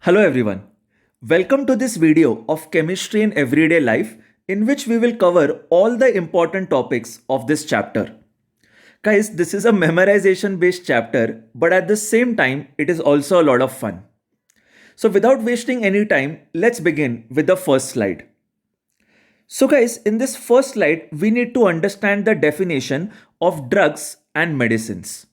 Hello everyone. Welcome to this video of Chemistry in Everyday Life in which we will cover all the important topics of this chapter. Guys, this is a memorization based chapter, but at the same time, it is also a lot of fun. So without wasting any time, let's begin with the first slide. So guys, in this first slide, we need to understand the definition of drugs and medicines.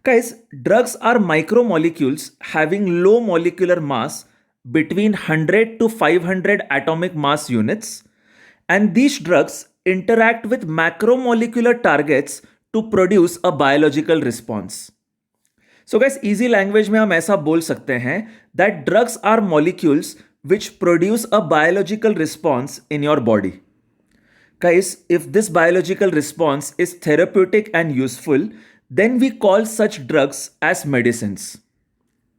Guys, drugs are micromolecules having low molecular mass between 100 to 500 atomic mass units, and these drugs interact with macromolecular targets to produce a biological response. So guys, easy language में हम ऐसा बोल सकते हैं that drugs are molecules which produce a biological response in your body. Guys, if this biological response is therapeutic and useful, then we call such drugs as medicines.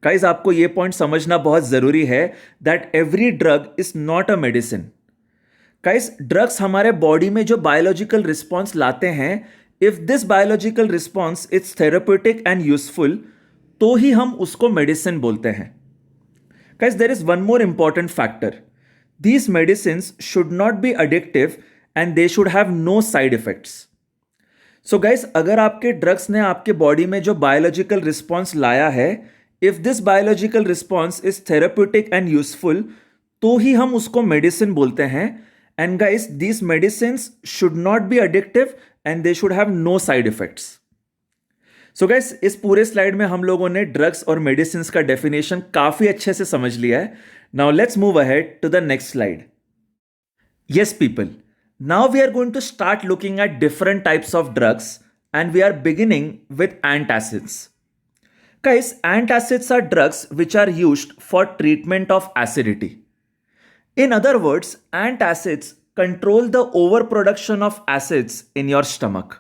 Guys, आपको ये point समझना बहुत जरूरी है that every drug is not a medicine. Guys, drugs हमारे body में जो biological response लाते हैं, if this biological response is therapeutic and useful, तो ही हम उसको मेडिसिन बोलते हैं. Guys, there is one more important factor. These medicines should not be addictive and they should have no side effects. So guys, अगर आपके drugs ने आपके बॉडी में जो बायोलॉजिकल रिस्पॉन्स लाया है, if this biological response is therapeutic and useful, तो ही हम उसको मेडिसिन बोलते हैं. And guys, these medicines should not be addictive and they should have no side effects. So guys, इस पूरे स्लाइड में हम लोगों ने ड्रग्स और मेडिसिन का डेफिनेशन काफी अच्छे से समझ लिया है. Now let's move ahead to the next slide. Yes people, now we are going to start looking at different types of drugs, and we are beginning with antacids. Guys, antacids are drugs which are used for treatment of acidity. In other words, antacids control the overproduction of acids in your stomach.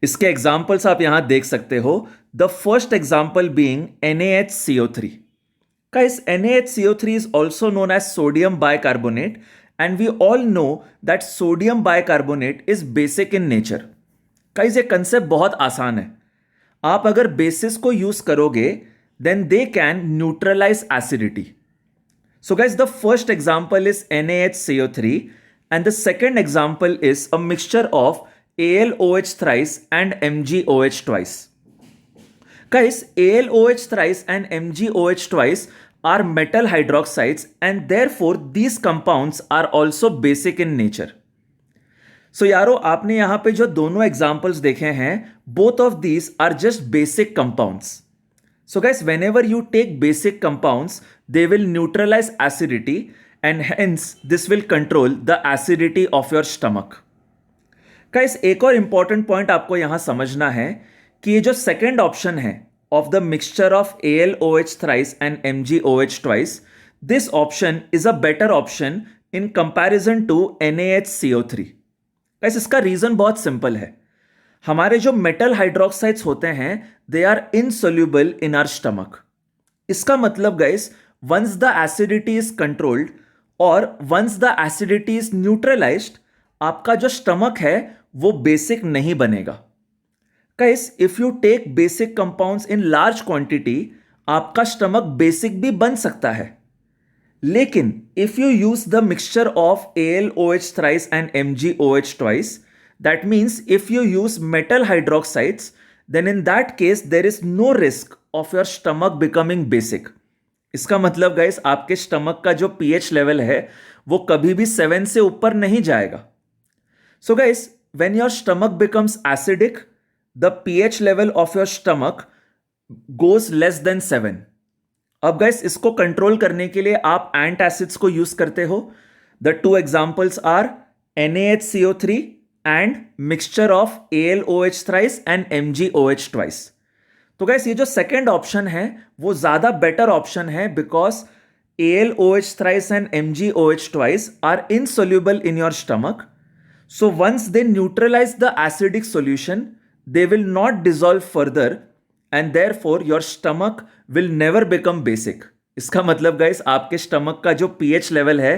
इसके examples आप यहां देख सकते हो. The first example being NaHCO3. Guys, NaHCO3 is also known as sodium bicarbonate, and we all know that sodium bicarbonate is basic in nature. Guys, ये concept बहुत आसान है. आप अगर बेसिस को यूज करोगे, then they can neutralize acidity. So guys, the first example is NaHCO3, and the second example is a mixture of AlOH thrice and MgOH twice. Guys, AlOH thrice and MgOH twice are metal hydroxides, and therefore these compounds are also basic in nature. So यारो, आपने यहां पे जो दोनों examples देखे हैं, both of these are just basic compounds. So guys, whenever you take basic compounds, they will neutralize acidity, and hence this will control the acidity of your stomach. Guys, एक और इंपॉर्टेंट पॉइंट आपको यहां समझना है कि ये जो second option है of the mixture of AlOH thrice and MgOH twice, this option is a better option in comparison to NaHCO3. Guys, इसका रीजन बहुत सिंपल है. हमारे जो मेटल हाइड्रोक्साइड्स होते हैं, they are insoluble in our stomach. इसका मतलब guys, once the acidity is controlled और once the acidity is neutralized, आपका जो स्टमक है वो बेसिक नहीं बनेगा. Guys, if you take basic compounds in large quantity, आपका स्टमक बेसिक भी बन सकता है. लेकिन if you use the mixture of AlOH thrice and MgOH twice, that means if you use metal hydroxides, then in that case there is no risk of your stomach becoming basic. इसका मतलब guys, आपके stomach का जो pH level है वो कभी भी 7 से ऊपर नहीं जाएगा. So guys, when your stomach becomes acidic, the pH level of your stomach goes less than 7. अब guys, इसको कंट्रोल करने के लिए आप एंटासिड्स को यूज करते हो. The two examples are NaHCO3 and mixture of AlOH thrice and MgOH twice. तो guys, ये जो सेकेंड ऑप्शन है वो ज्यादा बेटर ऑप्शन है because AlOH thrice and MgOH twice are insoluble in your stomach. So once they neutralize the acidic solution, they will not dissolve further, and therefore your stomach will never become basic. इसका मतलब guys, आपके stomach का जो pH level है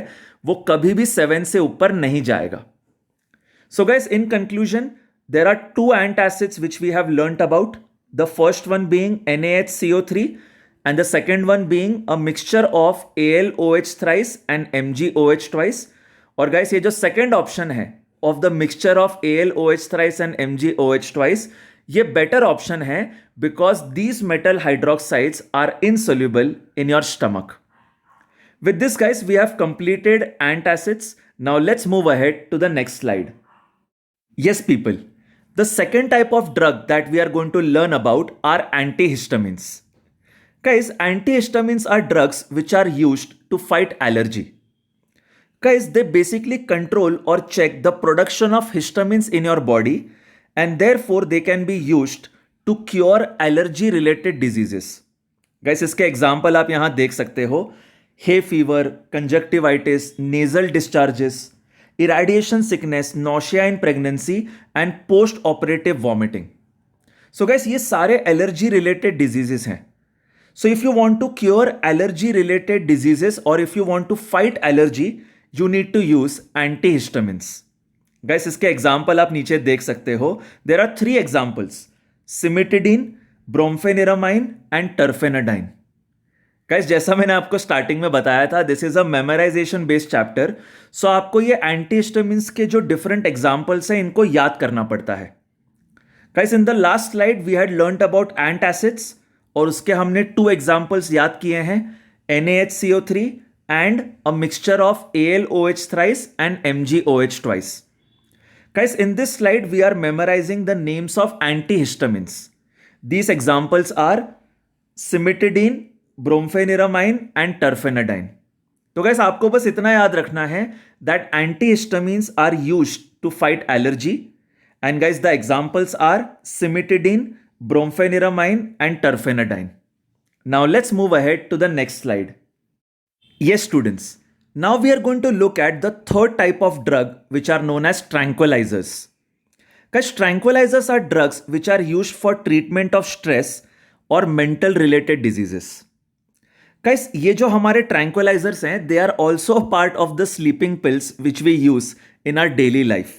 वो कभी भी 7 से ऊपर नहीं जाएगा. So guys, in conclusion, there are two antacids which we have learnt about. The first one being NaHCO3, and the second one being a mixture of AlOH thrice and MgOH twice. और guys ये जो second option है of the mixture of AlOH thrice and MgOH twice, ये better option है because these metal hydroxides are insoluble in your stomach. With this guys, we have completed antacids. Now let's move ahead to the next slide. Yes people, the second type of drug that we are going to learn about are antihistamines. Guys, antihistamines are drugs which are used to fight allergy. Guys, they basically control or check the production of histamines in your body and therefore they can be used to cure allergy related diseases. Guys, इसके example आप यहाँ देख सकते हो, hay fever, conjunctivitis, nasal discharges, irradiation sickness, nausea in pregnancy and post-operative vomiting. So guys, ये सारे allergy related diseases हैं. So if you want to cure allergy related diseases or if you want to fight allergy, you need to use antihistamines. Guys, इसके example आप नीचे देख सकते हो. There are 3 examples: cimetidine, brompheniramine and terfenadine. Guys, जैसा मैंने आपको starting में बताया था, this is a memorization based chapter. So आपको ये एंटीहिस्टामिन्स के जो डिफरेंट एग्जांपल्स हैं इनको याद करना पड़ता है. Guys, in the last slide we had learned about antacids और उसके हमने 2 एग्जांपल्स याद किए हैं, NaHCO3 and a mixture of AlOH thrice and MgOH twice. Guys, in this slide we are memorizing the names of antihistamines. These examples are cimetidine, brompheniramine and terfenadine. तो guys, आपको बस इतना याद रखना है that antihistamines are used to fight allergy. And guys, the examples are cimetidine, brompheniramine and terfenadine. Now let's move ahead to the next slide. Yes students, now we are going to look at the third type of drug which are known as tranquilizers. Guys, tranquilizers are drugs which are used for treatment of stress or mental related diseases. Guys, ये जो हमारे tranquilizers हैं, they are also a part of the sleeping pills which we use in our daily life.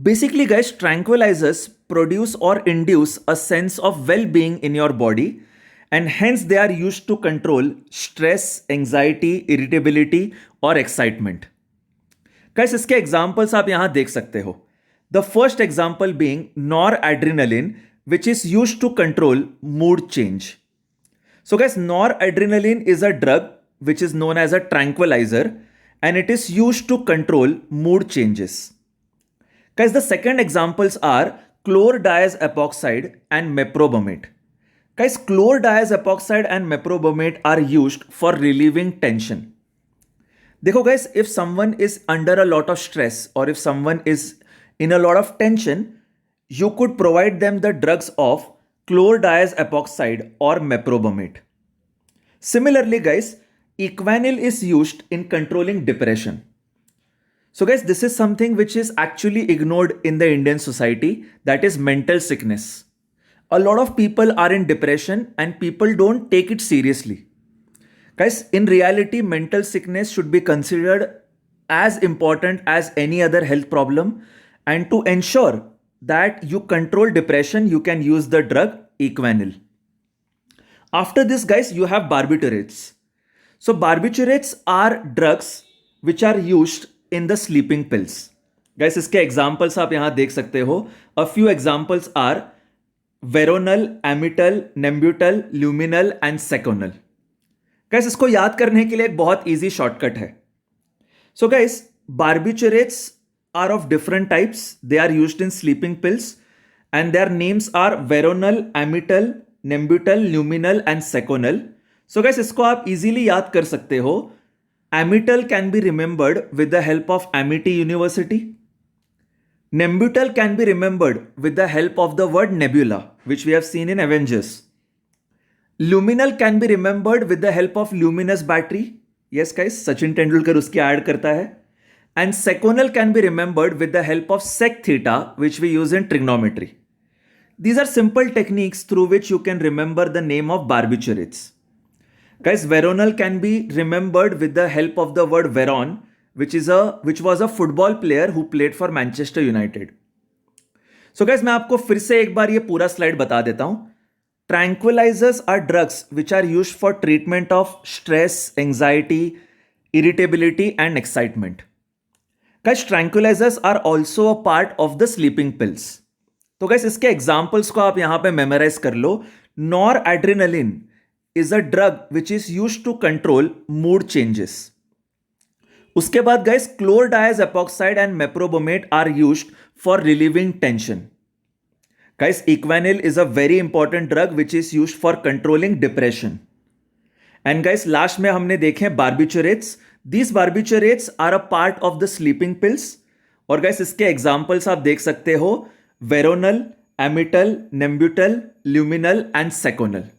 Basically guys, tranquilizers produce or induce a sense of well-being in your body and hence they are used to control stress, anxiety, irritability or excitement. Guys, इसके examples आप यहाँ देख सकते हो. The first example being noradrenaline, which is used to control mood change. So guys, noradrenaline is a drug which is known as a tranquilizer and it is used to control mood changes. Guys, the second examples are chlordiazepoxide and meprobamate. Guys, chlordiazepoxide and meprobamate are used for relieving tension. देखो guys, if someone is under a lot of stress or if someone is in a lot of tension, you could provide them the drugs of chlordiazepoxide or meprobamate. Similarly guys, Equanil is used in controlling depression. So guys, this is something which is actually ignored in the Indian society, that is mental sickness. A lot of people are in depression and people don't take it seriously. Guys, in reality, mental sickness should be considered as important as any other health problem, and to ensure that you control depression, you can use the drug Equanil. After this guys, you have barbiturates. So barbiturates are drugs which are used in the sleeping pills. Guys, इसके examples आप यहाँ देख सकते हो. A few examples are Veronal, Amital, Nembutal, Luminal and Seconal. Guys, इसको याद करने के लिए एक बहुत easy shortcut है. So guys, barbiturates are of different types. They are used in sleeping pills and their names are Veronal, Amital, Nembutal, Luminal and Seconal. So guys, इसको आप easily याद कर सकते हो. Amital can be remembered with the help of Amity University. Nembutal can be remembered with the help of the word nebula, which we have seen in Avengers. Luminal can be remembered with the help of luminous battery. Yes guys, Sachin Tendulkar उसकी add करता है. And Seconal can be remembered with the help of sec theta, which we use in trigonometry. These are simple techniques through which you can remember the name of barbiturates. Guys, Veronal can be remembered with the help of the word Veron, which was a football player who played for Manchester United. So guys, मैं आपको फिर से एक बार ये पूरा slide बता देता हूं. Tranquilizers are drugs which are used for treatment of stress, anxiety, irritability, and excitement. Guys, tranquilizers are also a part of the sleeping pills. तो guys, इसके एग्जाम्पल्स को आप यहां पे मेमोराइज कर लो. Noradrenaline is a drug which is use to control mood changes. उसके बाद guys, chlordiazepoxide and meprobamate are used for relieving tension. Guys, Equanil is a very important drug which is used for controlling depression. And guys, last में हमने देखे barbiturates. These barbiturates are a part of the sleeping pills. और guys, इसके examples आप देख सकते हो: Veronal, Amital, Nembutal, Luminal and Seconal.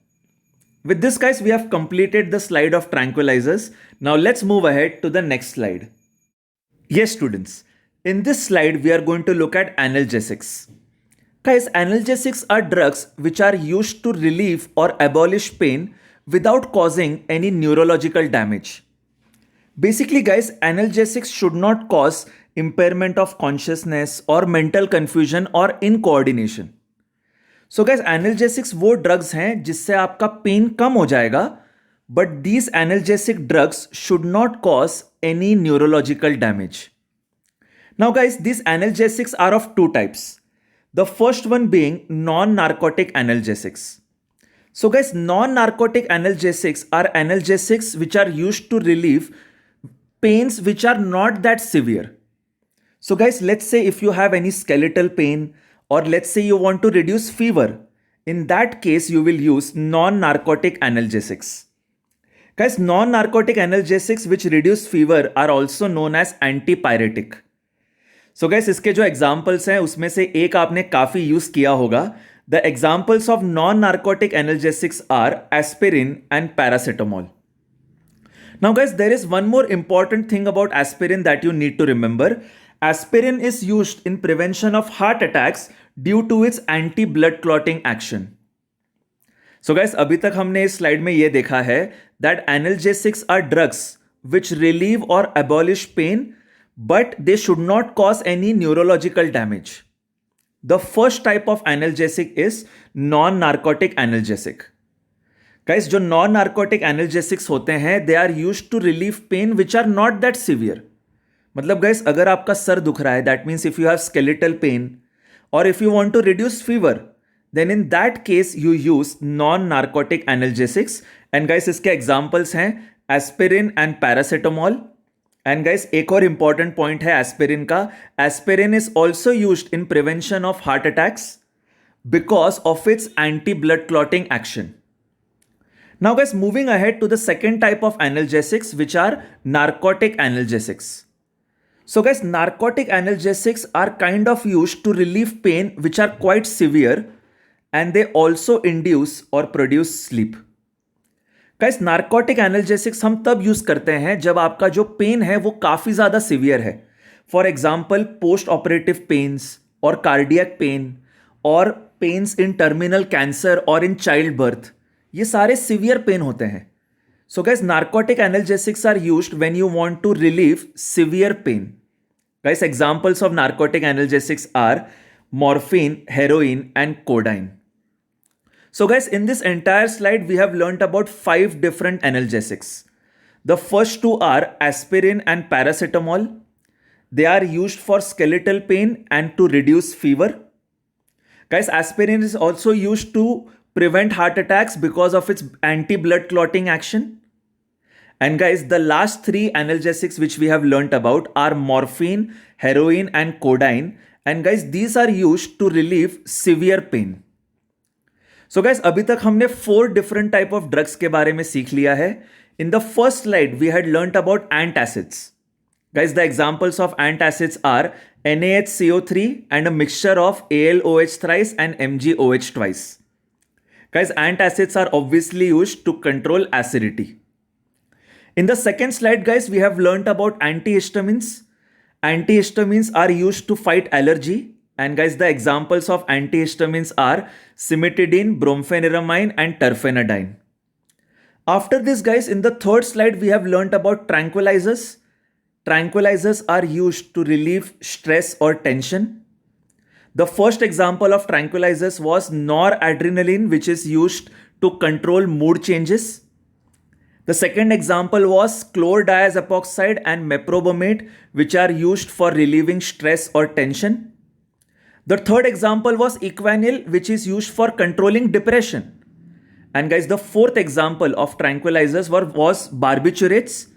With this guys, we have completed the slide of tranquilizers. Now let's move ahead to the next slide. Yes students, in this slide we are going to look at analgesics. Guys, analgesics are drugs which are used to relieve or abolish pain without causing any neurological damage. Basically, guys, analgesics should not cause impairment of consciousness or mental confusion or incoordination. So guys, analgesics वो drugs हैं जिससे आपका pain कम हो जाएगा, but these analgesic drugs should not cause any neurological damage. Now guys, these analgesics are of two types. The first one being non-narcotic analgesics. So guys, non-narcotic analgesics are analgesics which are used to relieve pains which are not that severe. So guys, let's say if you have any skeletal pain, or let's say you want to reduce fever, in that case you will use non-narcotic analgesics. Guys, non-narcotic analgesics which reduce fever are also known as antipyretic. So gas, इसके जो examples हैं उसमें से एक आपने काफी use किया होगा. The examples of non narcotic analgesics are aspirin and paracetamol. Now guys, there is one more important thing about aspirin that you need to remember. Aspirin is used in prevention of heart attacks due to its anti blood clotting action. So guys, अभी तक हमने इस slide में यह देखा है that analgesics are drugs which relieve और abolish pain, but they should not cause any neurological damage. The first type of analgesic is non-narcotic analgesic. Guys, जो non-narcotic analgesics होते हैं, they are used to relieve pain which are not that severe. मतलब guys, अगर आपका sir दुख रहा है, that means if you have skeletal pain, or if you want to reduce fever, then in that case you use non-narcotic analgesics. And guys, इसके examples हैं aspirin and paracetamol. And guys, एक और important point है aspirin का. Aspirin is also used in prevention of heart attacks because of its anti blood clotting action. Now guys, moving ahead to the second type of analgesics which are narcotic analgesics. So guys, narcotic analgesics are kind of used to relieve pain which are quite severe and they also induce और produce sleep. Guys, narcotic analgesics हम तब use करते हैं जब आपका जो pen है वो काफी ज्यादा सिवियर है. For example, post operative pains और कार्डियक पेन और पेन्स इन टर्मिनल कैंसर और इन चाइल्ड बर्थ, ये सारे सिवियर पेन होते हैं. So guys, narcotic analgesics are used when you want to relieve severe pain. Guys, examples of narcotic analgesics are morphine, heroin and codeine. So guys, in this entire slide, we have learnt about 5 different analgesics. The first 2 are aspirin and paracetamol. They are used for skeletal pain and to reduce fever. Guys, aspirin is also used to prevent heart attacks because of its anti-blood clotting action. And guys, the last 3 analgesics which we have learnt about are morphine, heroin and codeine. And guys, these are used to relieve severe pain. So guys, अभी तक हमने 4 different type of drugs के बारे में सीख लिया है. In the first slide, we had learnt about antacids. Guys, the examples of antacids are NaHCO3 and a mixture of AlOH thrice and MgOH twice. Guys, antacids are obviously used to control acidity. In the second slide, guys, we have learnt about antihistamines. Antihistamines are used to fight allergy. And guys, the examples of antihistamines are cimetidine, brompheniramine and terfenadine. After this, guys, in the third slide, we have learnt about tranquilizers. Tranquilizers are used to relieve stress or tension. The first example of tranquilizers was noradrenaline, which is used to control mood changes. The second example was chlordiazepoxide and meprobamate, which are used for relieving stress or tension. The third example was Equanil, which is used for controlling depression. And guys, the fourth example of tranquilizers was barbiturates.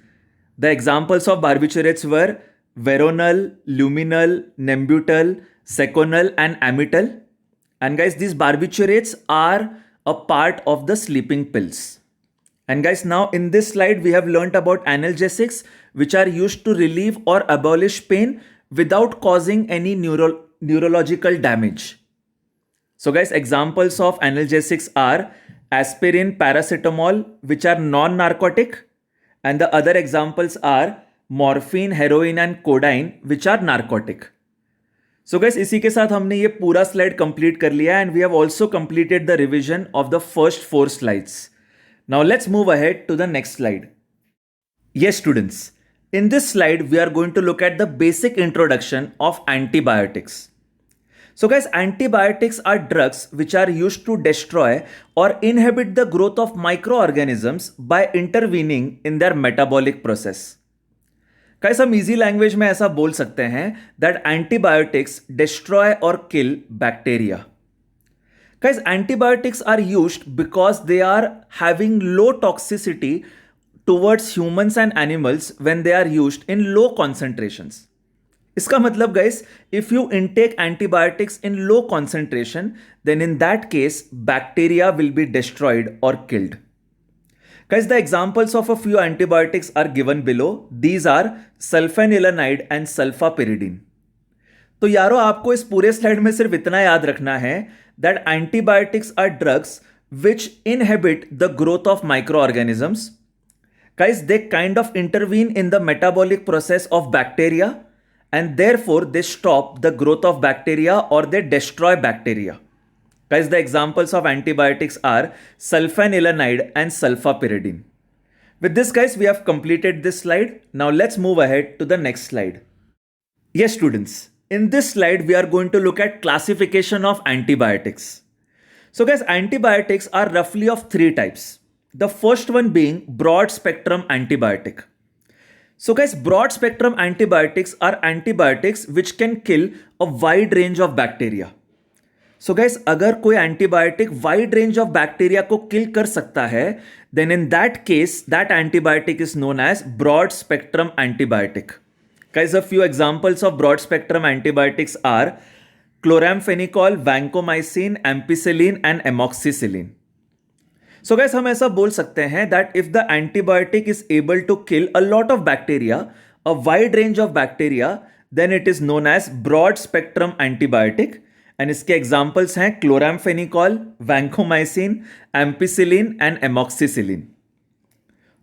The examples of barbiturates were Veronal, Luminal, Nembutal, Seconal, and Amital. And guys, these barbiturates are a part of the sleeping pills. And guys, now in this slide, we have learnt about analgesics, which are used to relieve or abolish pain without causing any neurological damage. So guys, examples of analgesics are aspirin, paracetamol, which are non-narcotic. And the other examples are morphine, heroin and codeine, which are narcotic. So guys, इसी के साथ हमने ये पूरा slide complete कर लिया and we have also completed the revision of the first 4 slides. Now let's move ahead to the next slide. Yes students, in this slide we are going to look at the basic introduction of antibiotics. So guys, antibiotics are drugs which are used to destroy or inhibit the growth of microorganisms by intervening in their metabolic process. Guys, हम easy language में ऐसा बोल सकते हैं that antibiotics destroy or kill bacteria. Guys, antibiotics are used because they are having low toxicity towards humans and animals when they are used in low concentrations. इसका मतलब guys, if you intake antibiotics in low concentration, then in that case, bacteria will be destroyed or killed. Guys, the examples of a few antibiotics are given below. These are sulfanilamide and sulfapyridine. तो यारो आपको इस पूरे slide में सिर्फ इतना याद रखना है that antibiotics are drugs which inhibit the growth of microorganisms. Guys, they kind of intervene in the metabolic process of bacteria and therefore they stop the growth of bacteria or they destroy bacteria. Guys, the examples of antibiotics are sulfanilamide and sulfapyridine. With this guys, we have completed this slide. Now let's move ahead to the next slide. Yes students, in this slide we are going to look at classification of antibiotics. So guys, antibiotics are roughly of 3 types. The first one being broad spectrum antibiotic. So guys, broad spectrum antibiotics are antibiotics which can kill a wide range of bacteria. So guys, अगर कोई antibiotic wide range of bacteria को kill कर सकता है, then in that case, that antibiotic is known as broad spectrum antibiotic. Guys, a few examples of broad spectrum antibiotics are chloramphenicol, vancomycin, ampicillin and amoxicillin. So guys, हम ऐसा बोल सकते हैं that if the antibiotic is able to kill a lot of bacteria, a wide range of bacteria, then it is known as broad spectrum antibiotic. And इसके examples हैं chloramphenicol, vancomycin, ampicillin and amoxicillin.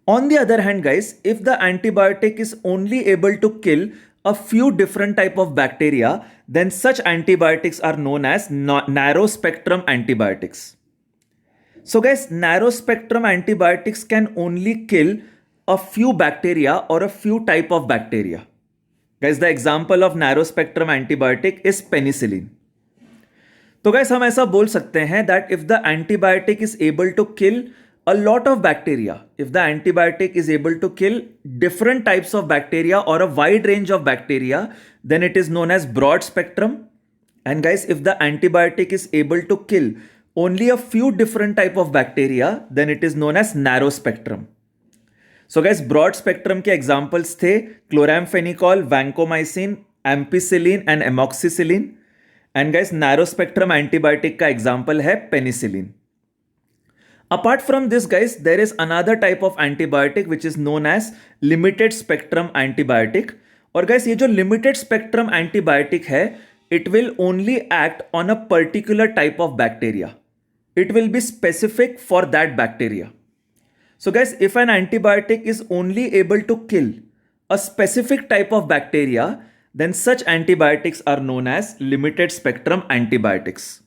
On the other hand guys, if the antibiotic is only able to kill a few different type of bacteria, then such antibiotics are known as narrow spectrum antibiotics. So guys, narrow spectrum antibiotics can only kill a few bacteria or a few type of bacteria. Guys, the example of narrow spectrum antibiotic is penicillin. तो guys, हम ऐसा बोल सकते हैं that if the antibiotic is able to kill a lot of bacteria, if the antibiotic is able to kill different types of bacteria or a wide range of bacteria, then it is known as broad spectrum. And guys, if the antibiotic is able to kill only a few different type of bacteria, then it is known as narrow spectrum. So guys, broad spectrum के examples थे chloramphenicol, vancomycin, ampicillin and amoxicillin. And guys, narrow spectrum antibiotic का example है penicillin. Apart from this guys, there is another type of antibiotic which is known as limited spectrum antibiotic. और guys, ये जो limited spectrum antibiotic है, it will only act on a particular type of bacteria. It will be specific for that bacteria. So guys, if an antibiotic is only able to kill a specific type of bacteria, then such antibiotics are known as limited spectrum antibiotics.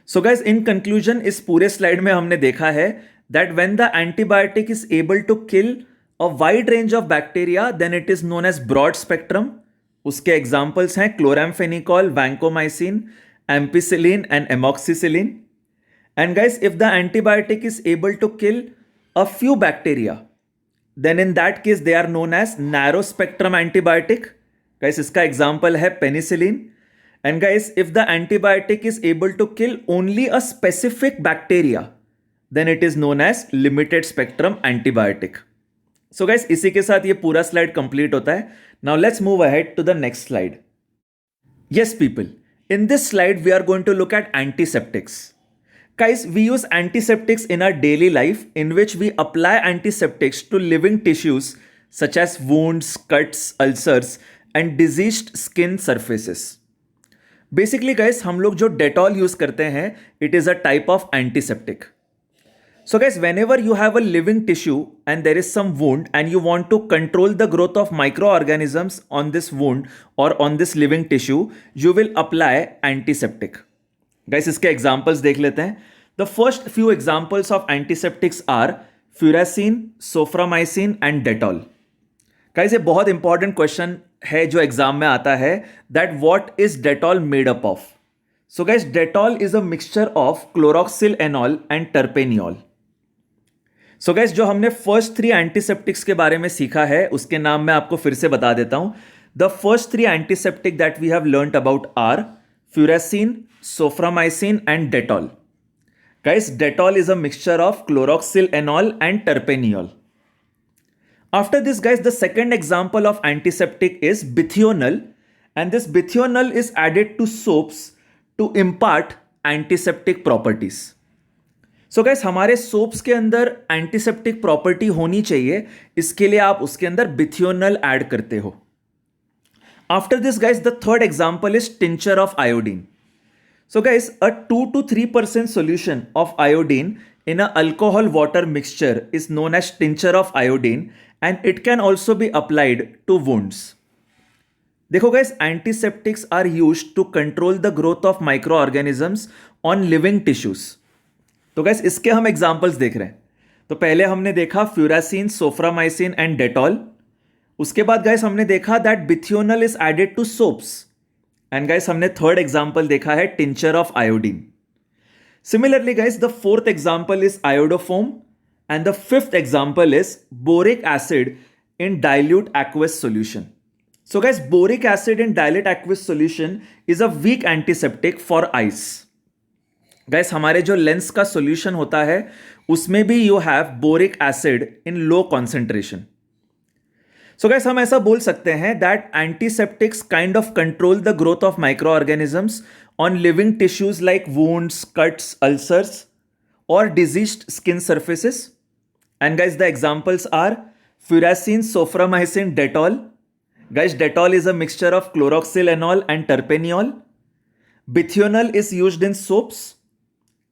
So guys, in conclusion, इस पूरे slide में हमने देखा है that when the antibiotic is able to kill a wide range of bacteria, then it is known as broad spectrum. उसके examples हैं chloramphenicol, vancomycin, ampicillin and amoxicillin. And guys, if the antibiotic is able to kill a few bacteria, then in that case they are known as narrow spectrum antibiotic. Guys, इसका example है penicillin. And guys, if the antibiotic is able to kill only a specific bacteria, then it is known as limited spectrum antibiotic. So guys, इसी के साथ ये पूरा slide complete होता है. Now let's move ahead to the next slide. Yes, people. In this slide, we are going to look at antiseptics. Guys, we use antiseptics in our daily life in which we apply antiseptics to living tissues such as wounds, cuts, ulcers and diseased skin surfaces. Basically guys, हम लोग जो Dettol use करते हैं, it is a type of antiseptic. So guys, whenever you have a living tissue and there is some wound and you want to control the growth of microorganisms on this wound or on this living tissue, you will apply antiseptic. Guys, इसके examples देख लेते हैं. The first few examples of antiseptics are furacin, soframycin and Dettol. Guys, ये बहुत important question है जो exam में आता है, that what is Dettol made up of? So guys, Dettol is a mixture of chloroxylenol and terpeneol. So guys, जो हमने first 3 antiseptics के बारे में सीखा है उसके नाम मैं आपको फिर से बता देता हूं. The first 3 antiseptic that we have learnt about are furacin, soframycin and Dettol. Guys, Dettol is a mixture of chloroxylenol and terpeneol. After this guys, the second example of antiseptic is bithionol, and this bithionol is added to soaps to impart antiseptic properties. So guys, हमारे soaps के अंदर antiseptic property होनी चाहिए, इसके लिए आप उसके अंदर bithionol add करते हो. After this guys, the third example is tincture of iodine. So guys, a 2 to 3% solution of iodine in a alcohol water mixture is known as tincture of iodine and it can also be applied to wounds. देखो guys, antiseptics are used to control the growth of microorganisms on living tissues. तो guys, इसके हम examples देख रहे हैं. तो पहले हमने देखा furacin, soframycin and Dettol. उसके बाद गाइस हमने देखा that bithionol is added to soaps and guys हमने थर्ड एग्जांपल देखा है tincture of iodine. Similarly guys the fourth example is iodoform and the fifth example is boric acid in dilute aqueous solution. So guys, boric acid in dilute aqueous solution is a weak antiseptic for eyes. Guys, हमारे जो lens का solution होता है उसमें भी you have boric acid in low concentration. So guys, हम ऐसा बोल सकते हैं that antiseptics kind of control the growth of microorganisms on living tissues like wounds, cuts, ulcers और diseased skin surfaces. And guys, the examples are furacin, soframycin, Dettol. Guys, Dettol is a mixture of chloroxylenol and terpeneol. Bithionol is used in soaps.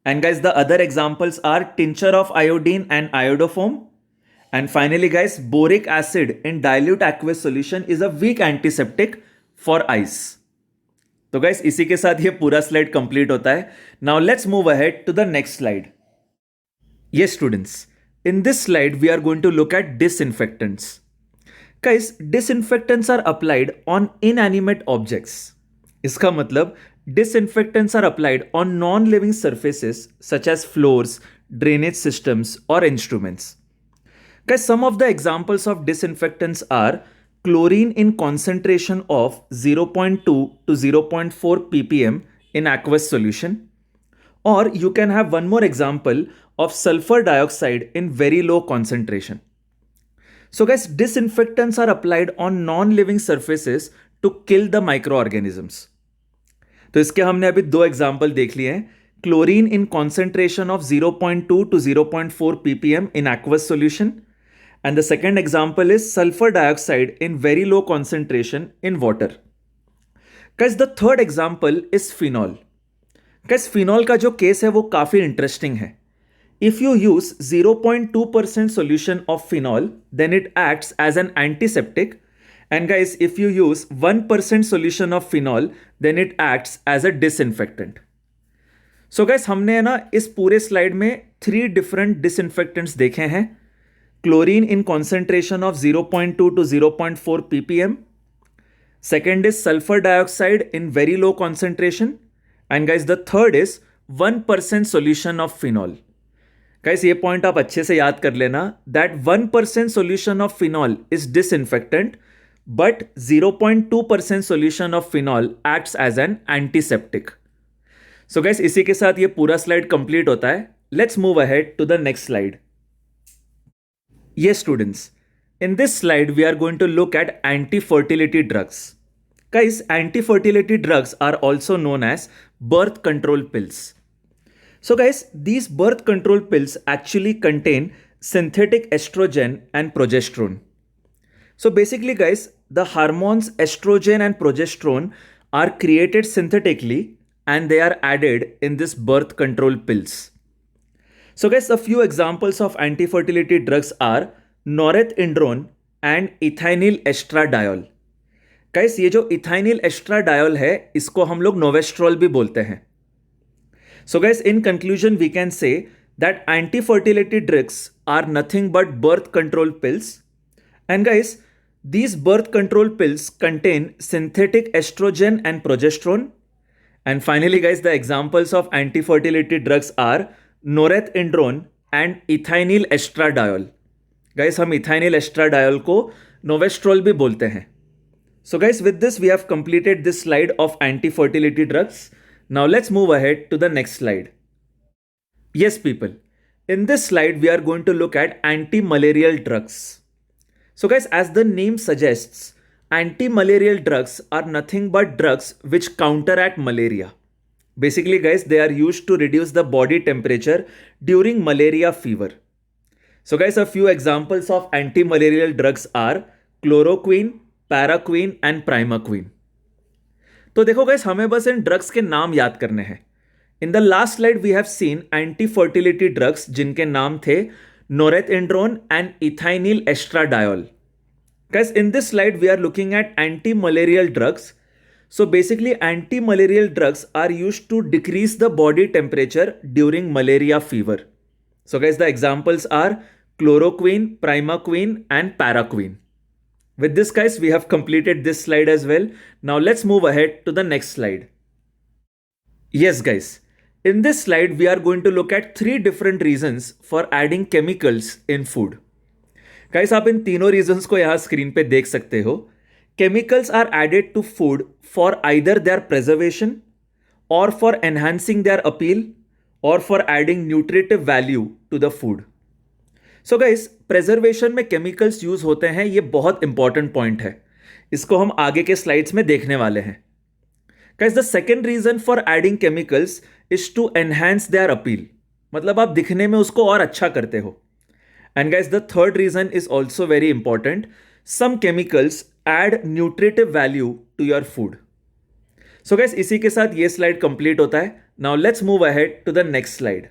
And guys, the other examples are tincture of iodine and iodoform. And finally guys, boric acid in dilute aqueous solution is a weak antiseptic for ice. तो guys, इसी के साथ ये पूरा slide complete होता है. Now let's move ahead to the next slide. Yes students, in this slide we are going to look at disinfectants. Guys, disinfectants are applied on inanimate objects. इसका मतलब disinfectants are applied on non-living surfaces such as floors, drainage systems or instruments. Guys, some of the examples of disinfectants are chlorine in concentration of 0.2 to 0.4 ppm in aqueous solution, or you can have one more example of sulfur dioxide in very low concentration. So guys, disinfectants are applied on non-living surfaces to kill the microorganisms. तो इसके हमने अभी 2 example देख लिए हैं. Chlorine in concentration of 0.2 to 0.4 ppm in aqueous solution. And the second example is sulfur dioxide in very low concentration in water. Guys, the third example is phenol. Guys, phenol का जो case है वो काफी interesting है. If you use 0.2% solution of phenol, then it acts as an antiseptic. And guys, if you use 1% solution of phenol, then it acts as a disinfectant. So guys, हमने है ना इस पूरे स्लाइड में 3 डिफरेंट डिसइंफेक्टेंट्स देखे हैं. Chlorine in concentration of 0.2 to 0.4 ppm. Second is sulfur dioxide in very low concentration. And guys, the third is 1% solution of phenol. Guys, ये point आप अच्छे से याद कर लेना, that 1% solution of phenol is disinfectant, but 0.2% solution of phenol acts as an antiseptic. So guys, इसी के साथ ये पूरा स्लाइड कंप्लीट होता है. Let's move ahead to the next slide. Yes, students. In this slide, we are going to look at anti-fertility drugs. Guys, anti-fertility drugs are also known as birth control pills. So guys, these birth control pills actually contain synthetic estrogen and progesterone. So basically guys, the hormones estrogen and progesterone are created synthetically and they are added in this birth control pills. So guys, a few examples of anti-fertility drugs are norethindrone and ethinyl estradiol. Guys, ये जो ethinyl estradiol है, इसको हम लोग नोवेस्ट्रॉल भी बोलते हैं. So guys, in conclusion, we can say that anti-fertility drugs are nothing but birth control pills. And guys, these birth control pills contain synthetic estrogen and progesterone. And finally, guys, the examples of anti-fertility drugs are norethindrone and ethinyl estradiol. Guys, हम ethinyl estradiol को novestrol भी बोलते हैं. So guys, with this, we have completed this slide of anti-fertility drugs. Now let's move ahead to the next slide. Yes, people. In this slide, we are going to look at anti-malarial drugs. So guys, as the name suggests, anti-malarial drugs are nothing but drugs which counteract malaria. Basically, guys, they are used to reduce the body temperature during malaria fever. So guys, a few examples of anti-malarial drugs are chloroquine, paraquine and primaquine. तो देखो guys, हमें बस इन drugs के नाम याद करने हैं. In the last slide we have seen anti fertility drugs जिनके नाम थे norethindrone and ethinyl estradiol. Guys, in this slide we are looking at anti malarial drugs. So basically, anti-malarial drugs are used to decrease the body temperature during malaria fever. So guys, the examples are chloroquine, primaquine and paraquine. With this guys, we have completed this slide as well. Now let's move ahead to the next slide. Yes guys, in this slide we are going to look at 3 different reasons for adding chemicals in food. Guys, आप इन तीनों reasons को यहाँ screen पे देख सकते हो. Chemicals are added to food for either their preservation or for enhancing their appeal or for adding nutritive value to the food. So guys, preservation में chemicals use होते हैं, ये बहुत important point है. इसको हम आगे के slides में देखने वाले हैं. Guys, the second reason for adding chemicals is to enhance their appeal. मतलब आप दिखने में उसको और अच्छा करते हो. And guys, the third reason is also very important. Some chemicals add nutritive value to your food. So guys, इसी के साथ ये slide complete होता है. Now let's move ahead to the next slide.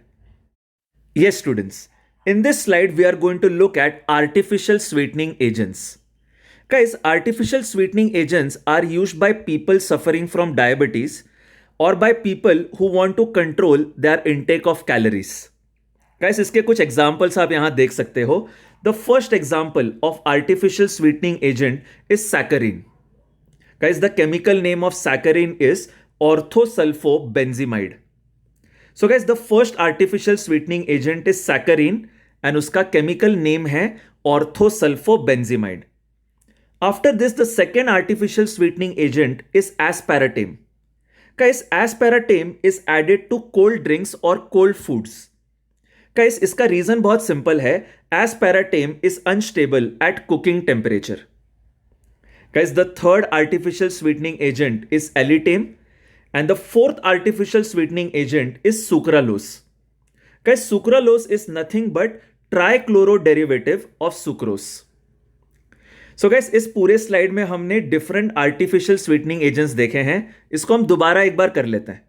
Yes students, in this slide we are going to look at artificial sweetening agents. Guys, artificial sweetening agents are used by people suffering from diabetes or by people who want to control their intake of calories. Guys, इसके कुछ examples आप यहाँ देख सकते हो. The first example of artificial sweetening agent is saccharin. Guys, the chemical name of saccharin is orthosulfobenzimide. So guys, the first artificial sweetening agent is saccharin and उसका chemical name है orthosulfobenzimide. After this, the second artificial sweetening agent is aspartame. Guys, aspartame is added to cold drinks or cold foods. Guys, इसका reason बहुत simple है. Aspartame is unstable at cooking temperature. Guys, the third artificial sweetening agent is elitame and the fourth artificial sweetening agent is sucralose. Guys, sucralose is nothing but trichloro-derivative of sucrose. So guys, इस पूरे slide में हमने different artificial sweetening agents देखे हैं. इसको हम दोबारा एक बार कर लेते हैं.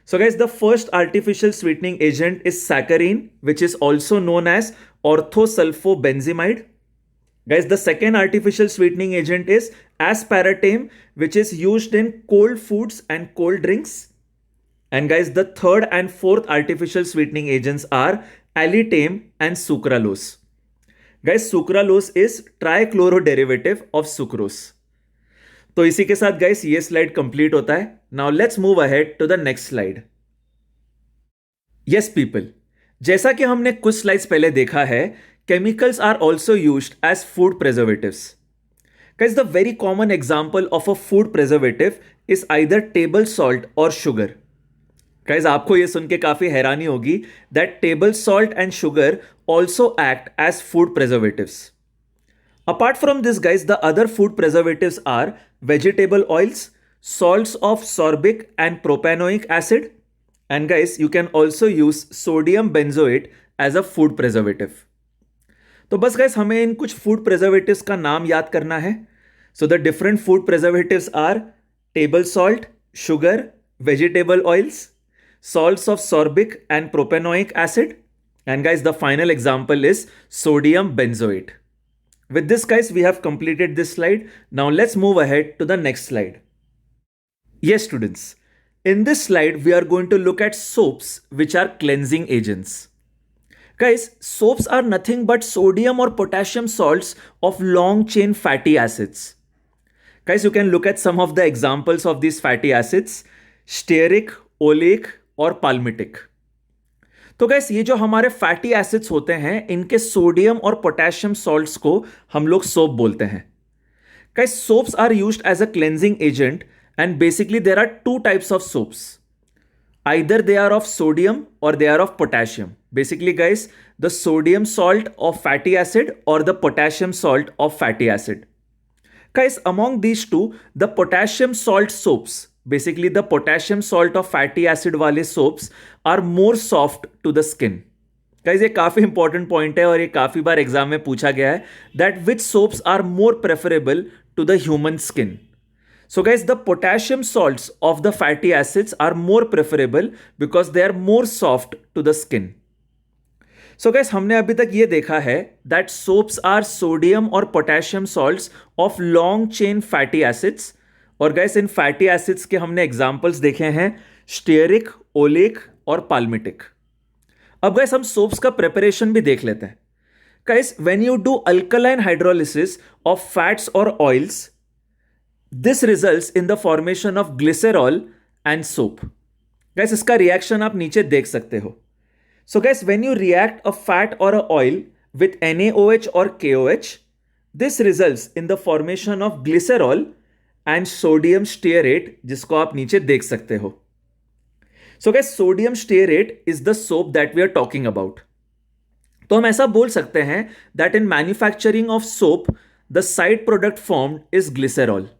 So guys, the first artificial sweetening agent is saccharin, which is also known as orthosulfobenzimide. Guys, the second artificial sweetening agent is aspartame, which is used in cold foods and cold drinks. And guys, the third and fourth artificial sweetening agents are elitame and sucralose. Guys, sucralose is trichloro derivative of sucrose. तो इसी के साथ guys ये slide complete होता है. Now let's move ahead to the next slide. Yes people, जैसा कि हमने कुछ स्लाइड्स पहले देखा है, chemicals are also used as food preservatives. Guys, the very common example of a food preservative is either table salt or sugar. Guys, आपको ये सुन के काफी हैरानी होगी that table salt and sugar also act as food preservatives. Apart from this, guys, the other food preservatives are vegetable oils, salts of sorbic and propanoic acid, and guys, you can also use sodium benzoate as a food preservative. तो बस guys हमें इन कुछ food preservatives का नाम याद करना है. So the different food preservatives are table salt, sugar, vegetable oils, salts of sorbic and propanoic acid, and guys the final example is sodium benzoate. With this guys we have completed this slide. Now let's move ahead to the next slide. Yes students, in this slide we are going to look at soaps which are cleansing agents. Guys, soaps are nothing but sodium or potassium salts of long chain fatty acids. Guys, you can look at some of the examples of these fatty acids: stearic, oleic और palmitic. तो gas ये जो हमारे fatty acids होते हैं इनके sodium और potassium salts को हम लोग सोप बोलते हैं. Guys soaps are used as a cleansing agent and basically there are two types of soaps. Either they are of sodium or they are of potassium. Basically guys, the sodium salt of fatty acid or the potassium salt of fatty acid. Guys, among these two, the potassium salt soaps, basically the potassium salt of fatty acid वाले soaps are more soft to the skin. Guys, ये काफी important point है और ये काफी बार exam में पूछा गया है that which soaps are more preferable to the human skin. So guys, the potassium salts of the fatty acids are more preferable because they are more soft to the skin. So guys, हमने अभी तक ये देखा है that soaps are sodium और potassium salts of long chain fatty acids. और guys, इन fatty acids के हमने examples देखे हैं stearic, oleic और palmitic. अब guys, हम soaps का preparation भी देख लेते हैं. Guys, when you do alkaline hydrolysis of fats or oils, this results in the formation of glycerol and soap. Guys, इसका रिएक्शन आप नीचे देख सकते हो. So guys, when you react a fat or a oil with NaOH or KOH, this results in the formation of glycerol and sodium stearate, जिसको आप नीचे देख सकते हो. So guys, sodium stearate is the soap that we are talking about. तो हम ऐसा बोल सकते हैं that in manufacturing of soap, the side product formed is glycerol.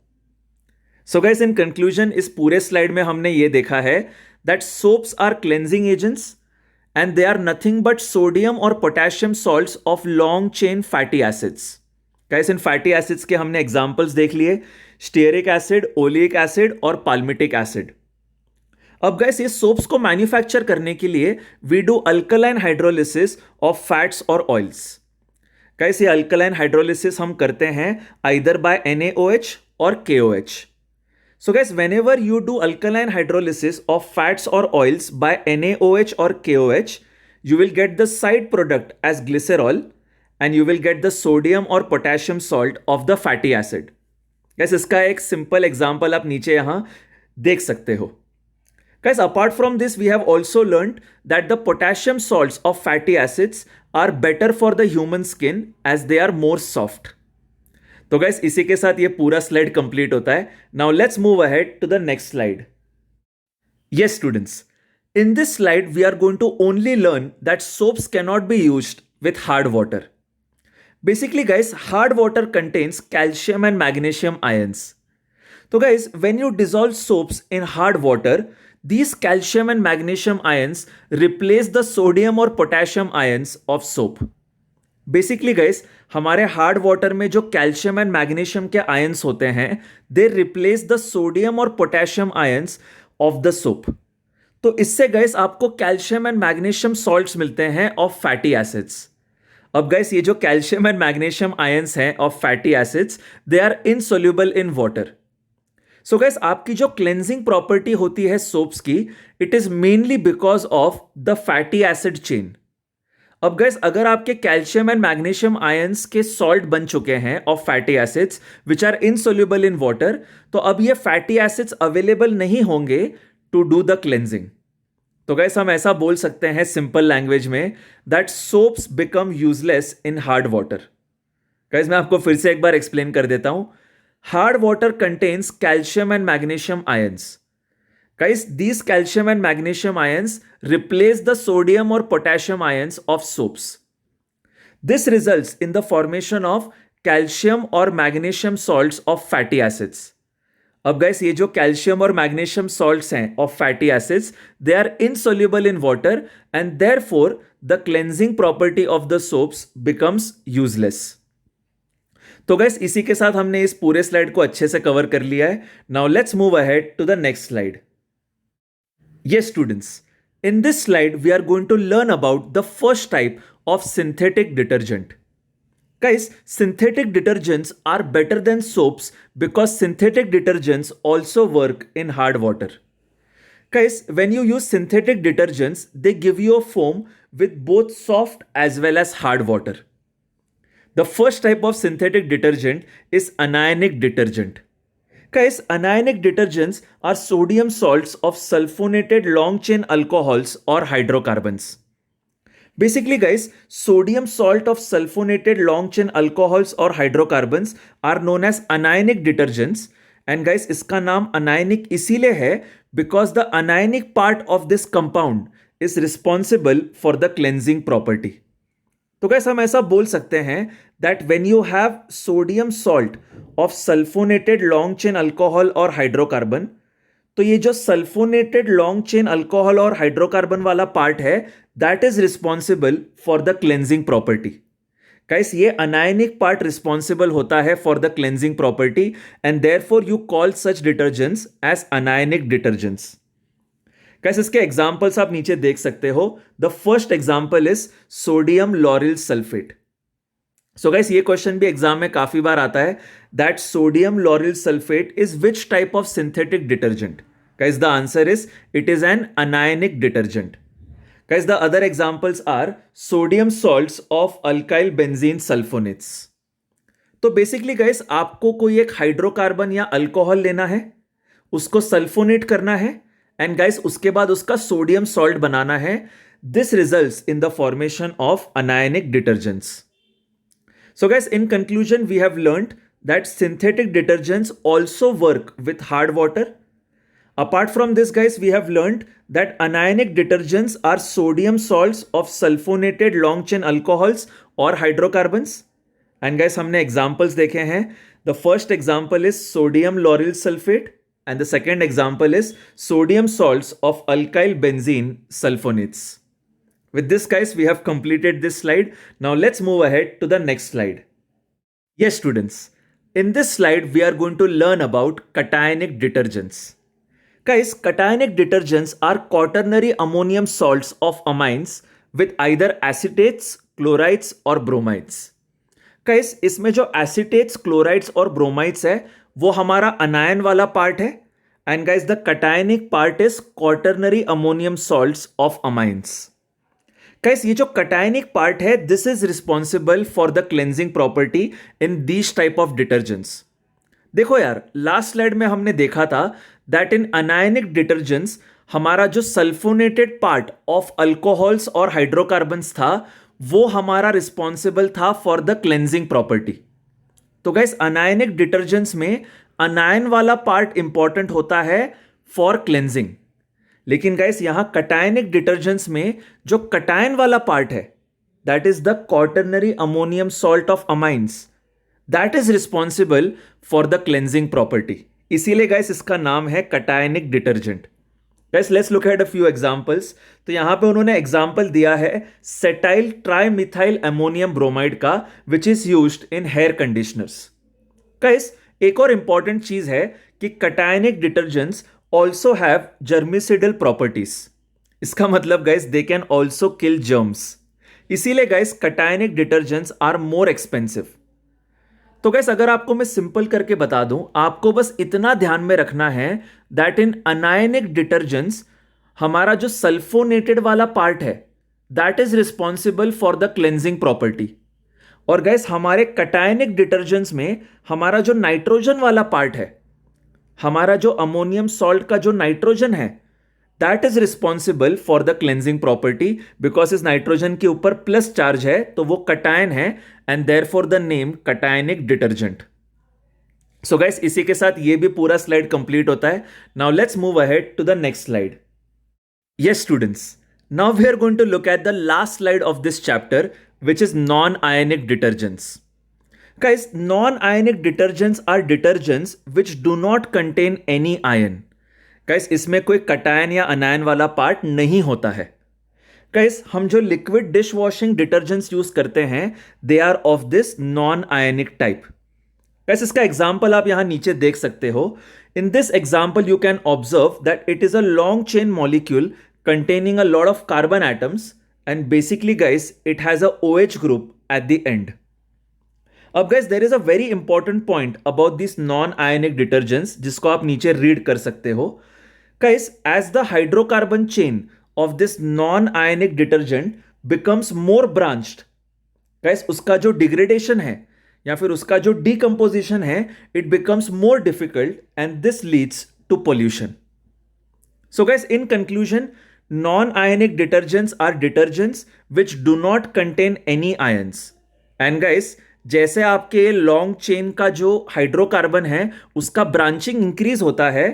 So guys, in conclusion, इस पूरे स्लाइड में हमने ये देखा है that soaps are cleansing agents and they are nothing but sodium और potassium salts of long chain fatty acids. Guys, in fatty acids के हमने examples देख लिए stearic acid, oleic acid और palmitic acid. अब guys, ये soaps को manufacture करने के लिए we do alkaline hydrolysis of fats और oils. Guys, ये alkaline hydrolysis हम करते हैं either by NaOH और KOH. So guys, whenever you do alkaline hydrolysis of fats or oils by NaOH or KOH, you will get the side product as glycerol and you will get the sodium or potassium salt of the fatty acid. Guys, इसका एक simple example आप नीचे यहाँ देख सकते हो. Guys, apart from this, we have also learned that the potassium salts of fatty acids are better for the human skin as they are more soft. तो guys इसी के साथ ये पूरा स्लाइड कंप्लीट होता है. Now let's move ahead to the next slide. Yes students, in this slide we are going to only learn that soaps can not be used with hard water. Basically guys, hard water contains calcium and magnesium ions. तो guys, when you dissolve soaps in hard water, these calcium and magnesium ions replace the sodium और potassium ions of soap. Basically guys, हमारे hard water में जो calcium and magnesium के ions होते हैं दे replace the sodium और potassium ions of the soap. तो इससे गाइस आपको कैल्शियम एंड मैग्नीशियम सॉल्ट्स मिलते हैं ऑफ फैटी एसिड्स. अब गाइस ये जो कैल्शियम एंड मैग्नीशियम आयंस हैं of fatty acids they are insoluble in water. So guys आपकी जो क्लेंजिंग प्रॉपर्टी होती है सोप्स की, it is mainly because of the fatty acid chain. अब गाइस अगर आपके कैल्शियम एंड मैग्नीशियम आयंस के सॉल्ट बन चुके हैं of fatty acids which are insoluble in water, तो अब ये फैटी एसिड्स अवेलेबल नहीं होंगे टू डू द क्लेंजिंग। तो गाइस हम ऐसा बोल सकते हैं सिंपल लैंग्वेज में that soaps become useless in hard water. Guys मैं आपको फिर से एक बार एक्सप्लेन कर देता हूं। Hard water contains calcium and magnesium ions. Guys, these calcium and magnesium ions replace the sodium or potassium ions of soaps. This results in the formation of calcium or magnesium salts of fatty acids. अब guys ये जो calcium और magnesium salts हैं of fatty acids, they are insoluble in water and therefore the cleansing property of the soaps becomes useless. तो guys इसी के साथ हमने इस पूरे स्लाइड को अच्छे से कवर कर लिया है। Now let's move ahead to the next slide. Yes, students. In this slide, we are going to learn about the first type of synthetic detergent. Guys, synthetic detergents are better than soaps because synthetic detergents also work in hard water. Guys, when you use synthetic detergents, they give you a foam with both soft as well as hard water. The first type of synthetic detergent is anionic detergent. Guys, anionic detergents are sodium salts of sulfonated long chain alcohols or hydrocarbons. Basically guys, sodium salt of sulfonated long chain alcohols or hydrocarbons are known as anionic detergents. And guys, इसका नाम anionic इसीलिए है because the anionic part of this compound is responsible for the cleansing property. तो guys हम ऐसा बोल सकते हैं that when you have sodium salt of sulfonated long chain alcohol और hydrocarbon, तो ये जो sulfonated long chain alcohol और hydrocarbon वाला पार्ट है that is responsible for the cleansing property. Guys ये anionic part responsible होता है for the cleansing property and therefore you call such detergents as anionic detergents. Guys इसके examples आप नीचे देख सकते हो। The first example is sodium lauryl sulphate. So guys ये क्वेश्चन भी एग्जाम में काफी बार आता है that sodium lauryl sulphate is which type of synthetic detergent. Guys the answer is it is an anionic detergent. Guys the other examples are sodium salts of alkyl benzene sulphonates. तो basically guys आपको कोई एक hydrocarbon या alcohol लेना है, उसको sulfonate करना है एंड गाइस उसके बाद उसका सोडियम सॉल्ट बनाना है। This results in the formation of anionic detergents. So guys in conclusion we have learned that synthetic detergents also work with hard water. Apart from this guys we have learned that anionic detergents are sodium salts of sulphonated long chain alcohols और hydrocarbons. And guys हमने examples देखे हैं। The first example is sodium lauryl sulphate and the second example is sodium salts of alkyl benzene sulfonates. With this guys we have completed this slide. Now let's move ahead to the next slide. Yes students, in this slide we are going to learn about cationic detergents. Guys, cationic detergents are quaternary ammonium salts of amines with either acetates, chlorides or bromides. Guys इसमें जो acetates, chlorides और bromides है वो हमारा अनायन वाला part है and guys the cationic part is quaternary ammonium salts of amines. Guys ये जो कटायनिक पार्ट है this is responsible for the cleansing property in these type of detergents. देखो यार लास्ट स्लाइड में हमने देखा था दैट इन अनायनिक डिटर्जेंट्स हमारा जो सल्फोनेटेड पार्ट ऑफ अल्कोहल्स और हाइड्रोकार्बन्स था वो हमारा रिस्पॉन्सिबल था फॉर द क्लेंजिंग प्रॉपर्टी। तो गाइस अनायनिक डिटर्जेंट्स में अनायन वाला पार्ट इंपॉर्टेंट होता है फॉर क्लेंजिंग, लेकिन गाइस यहां कटायनिक डिटर्जेंट्स में जो कटायन वाला पार्ट है that is the quaternary ammonium salt of amines that is responsible for the cleansing property. इसीलिए गाइस इसका नाम है cationic detergent. Guys let's look at a few examples. तो यहां पे उन्होंने एग्जांपल दिया है सेटाइल ट्राइमिथाइल अमोनियम ब्रोमाइड का which is used in hair conditioners. Guys एक और इंपॉर्टेंट चीज है कि cationic detergents also have germicidal properties. इसका मतलब guys they can also kill germs. इसीलिए guys cationic detergents are more expensive. तो गाइस अगर आपको मैं सिंपल करके बता दूं, आपको बस इतना ध्यान में रखना है दैट इन अनायनिक डिटर्जेंट्स हमारा जो सल्फोनेटेड वाला पार्ट है that is responsible for the cleansing property. और गैस हमारे कटायनिक डिटर्जेंट्स में हमारा जो नाइट्रोजन वाला पार्ट है, हमारा जो अमोनियम सॉल्ट का जो नाइट्रोजन है, that is responsible for the cleansing property, because इस नाइट्रोजन के ऊपर प्लस चार्ज है तो वो कटायन है, and therefore the name cationic detergent. So guys इसी के साथ ये भी पूरा स्लाइड कंप्लीट होता है। Now let's move ahead to the next slide. Yes students, now we are going to look at the last slide of this chapter, which is non-ionic detergents. Guys, non-ionic detergents are detergents which do not contain any ion. Guys, इसमें कोई cation या अनायन वाला part नहीं होता है। Guys, हम जो liquid dish washing detergents use करते हैं, they are of this non ionic type. Guys, इसका एग्जाम्पल आप यहां नीचे देख सकते हो। In this example you can observe that it is a long chain molecule containing a lot of carbon atoms, and basically guys it has a OH group at the end. अब guys there is a very important point about these non-ionic detergents जिसको आप नीचे read कर सकते हो। Guys, as the hydrocarbon chain of this non-ionic detergent becomes more branched, guys उसका जो degradation है या फिर उसका जो डिकम्पोजिशन है, it becomes more difficult and this leads to pollution. So guys, in conclusion, non-ionic detergents are detergents which do not contain any ions. And guys, जैसे आपके लॉन्ग चेन का जो हाइड्रोकार्बन है उसका ब्रांचिंग इंक्रीज होता है,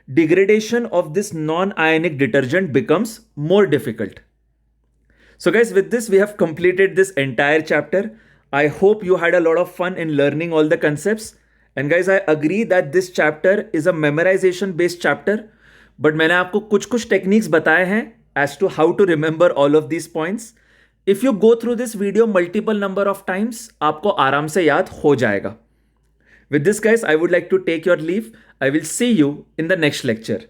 degradation of this non ionic detergent becomes more difficult. So guys, with this we have completed this entire chapter. I hope you had a lot of fun in learning all the concepts. And guys, I agree that this chapter is a memorization based chapter. But मैंने आपको कुछ कुछ techniques बताए हैं as to how to remember all of these points. If you go through this video multiple number of times, आपको आराम से याद हो जाएगा। With this guys, I would like to take your leave. I will see you in the next lecture.